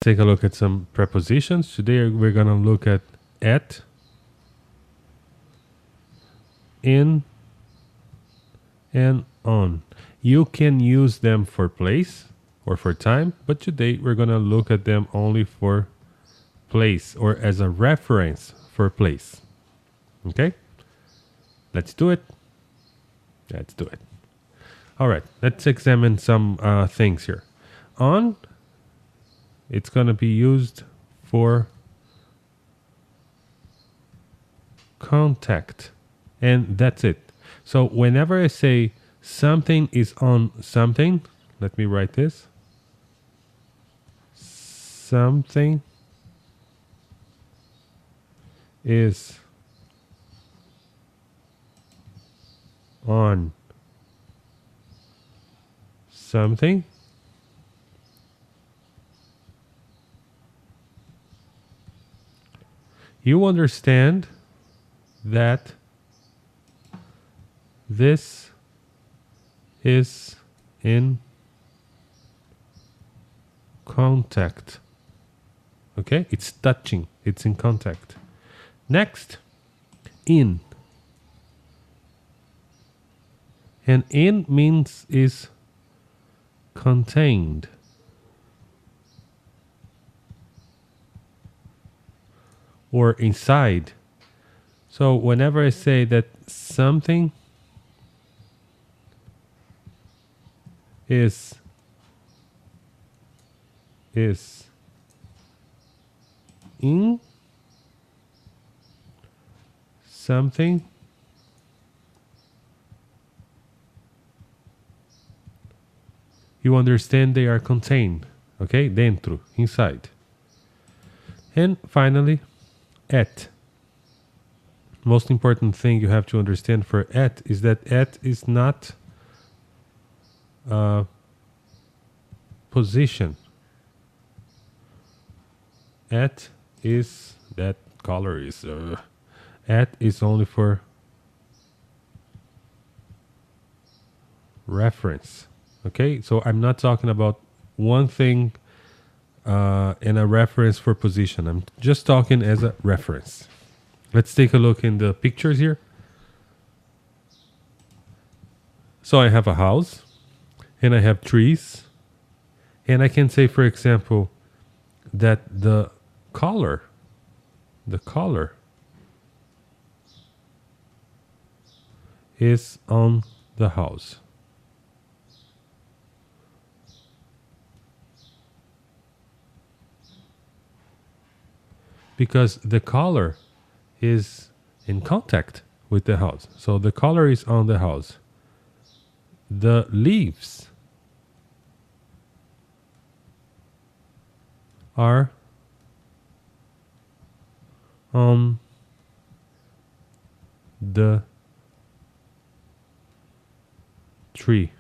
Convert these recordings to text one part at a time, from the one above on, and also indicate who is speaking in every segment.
Speaker 1: take a look at some prepositions. Today we're going to look at, in, and on. You can use them for place or for time, but today we're going to look at them only for place or as a reference for place. Okay? Let's do it. Let's do it. All right, let's examine some things here. On, it's going to be used for contact, and that's it. So whenever I say something is on something, let me write this. Something is on something. You understand that this is in contact. Okay, it's touching, it's in contact. Next, in. And in means is contained. Or inside. So whenever I say that something is in something, you understand they are contained, okay? Dentro, inside. And finally, at. Most important thing you have to understand for at is that at is not position. At is, that color is, at is only for reference. Okay, so I'm not talking about one thing and a reference for position. I'm just talking as a reference. Let's take a look in the pictures here. So I have a house and I have trees, and I can say, for example, that the color is on the house. Because the color is in contact with the house. So the color is on the house. The leaves are on the tree.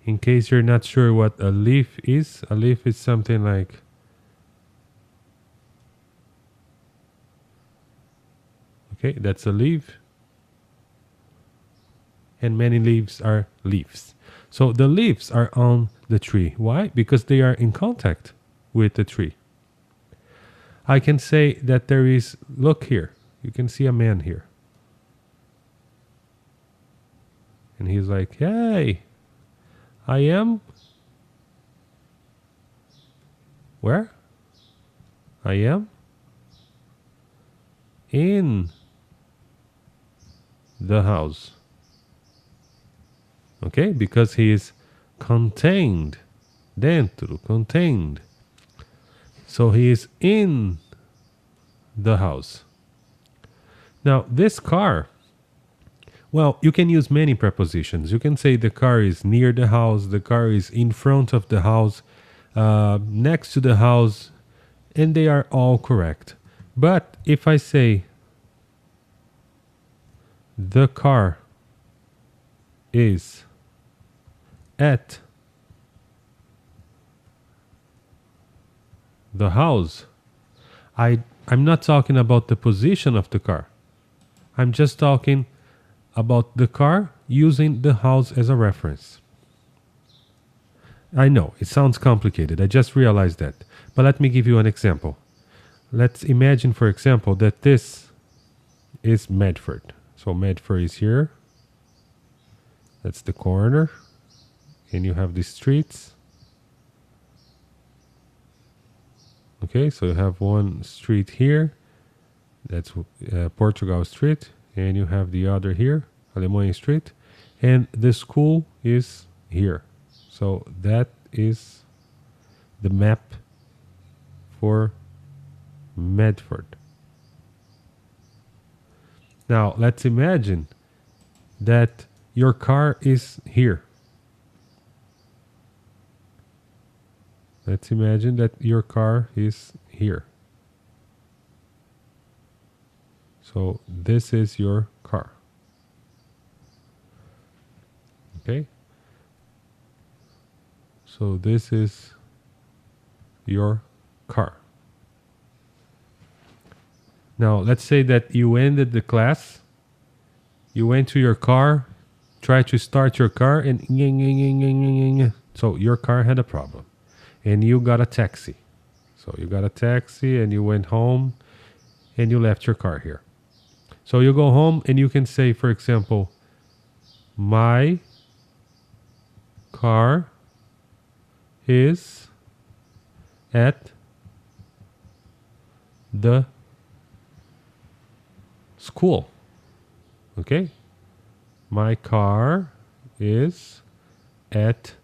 Speaker 1: In case you're not sure what a leaf is something like okay, that's a leaf. And many leaves are leaves. So the leaves are on the tree. Why? Because they are in contact with the tree. I can say that there is, look here, you can see a man here. And he's like, hey, I am, where? I am in the house. Okay, because he is contained. Dentro, contained. So he is in the house. Now, this car, well, you can use many prepositions. You can say the car is near the house, the car is in front of the house, next to the house, and they are all correct. But if I say the car is at the house, I'm not talking about the position of the car. I'm just talking about the car using the house as a reference. I know, it sounds complicated. I just realized that. But let me give you an example. Let's imagine, for example, that this is Medford. So Medford is here. That's the corner. And you have the streets. Okay, so you have one street here. That's Portugal Street. And you have the other here, Alemanha Street. And the school is here. So that is the map for Medford. Now let's imagine that your car is here. Let's imagine that your car is here. So this is your car. Okay? So this is your car. Now let's say that you ended the class. You went to your car, tried to start your car, and so your car had a problem. And you got a taxi. So you got a taxi and you went home and you left your car here. So you go home and you can say, for example, my car is at the school. Okay? My car is at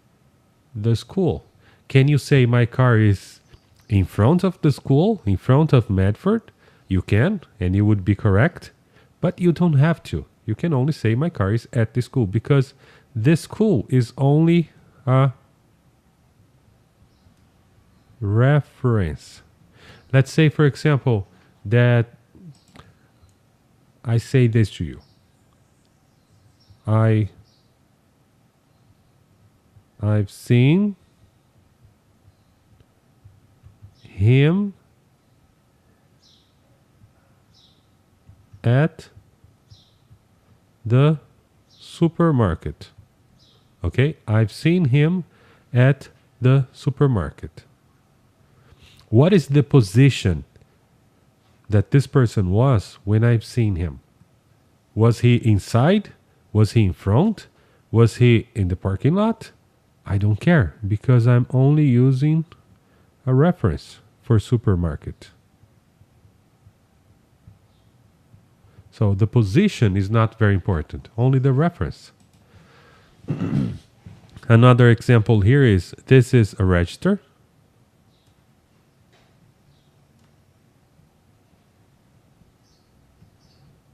Speaker 1: the school. Can you say my car is in front of the school, in front of Medford? You can, and you would be correct, but you don't have to. You can only say my car is at the school because this school is only a reference. Let's say, for example, that I say this to you. I've seen him at the supermarket. Okay, I've seen him at the supermarket. What is the position that this person was when I've seen him? Was he inside? Was he in front? Was he in the parking lot? I don't care because I'm only using a reference for supermarket. So the position is not very important, only the reference. Another example here is this is a register.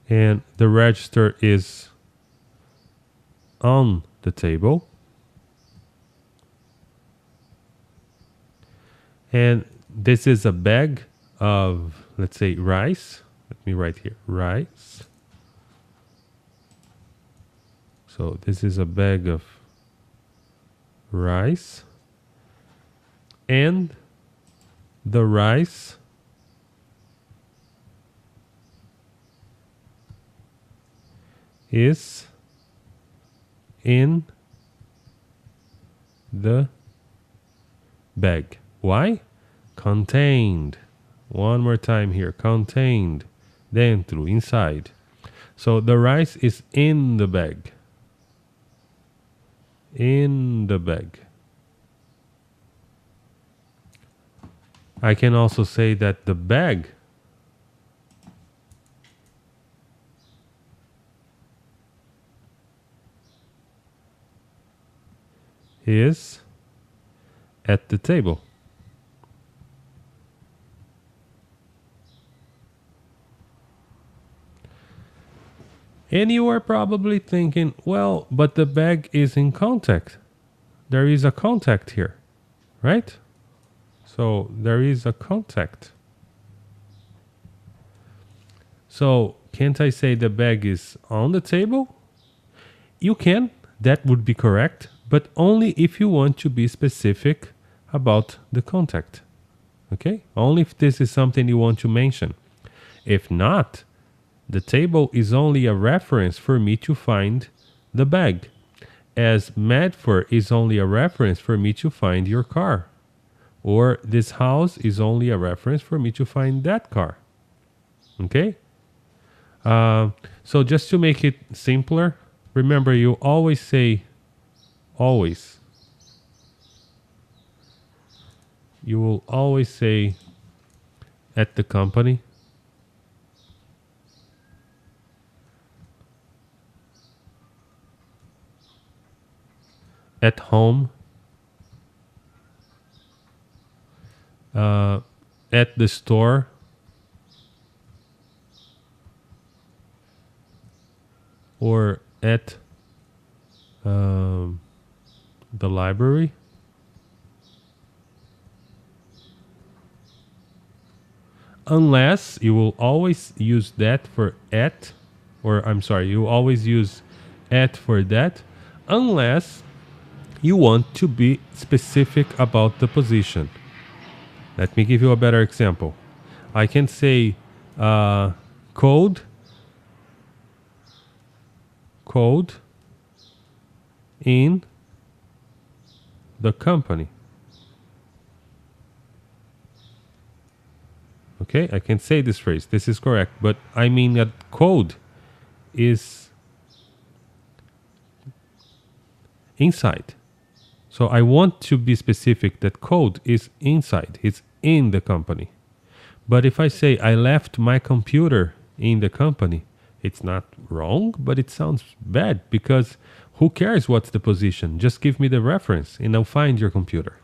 Speaker 1: And the register is on the table. And this is a bag of, let's say, rice. Let me write here, rice. So this is a bag of rice. And the rice is in the bag. Why? Contained. One more time here. Contained. Dentro, inside. So the rice is in the bag. In the bag. I can also say that the bag is at the table. And you are probably thinking, well, but the bag is in contact. There is a contact here, right? So there is a contact. So can't I say the bag is on the table? You can, that would be correct, but only if you want to be specific about the contact. Okay? Only if this is something you want to mention. If not, the table is only a reference for me to find the bag. as Medford is only a reference for me to find your car. Or this house is only a reference for me to find that car. Okay? So just to make it simpler, remember you always say always. You will always say at the company, at home, at the store, or at the library. Unless you will always use that for at, or I'm sorry, you always use at for that, unless you want to be specific about the position. Let me give you a better example. I can say code in the company. Okay, I can say this phrase. This is correct, but I mean that code is inside. So I want to be specific that code is inside. It's in the company. But if I say I left my computer in the company, it's not wrong, but it sounds bad because who cares what's the position? Just give me the reference and I'll find your computer.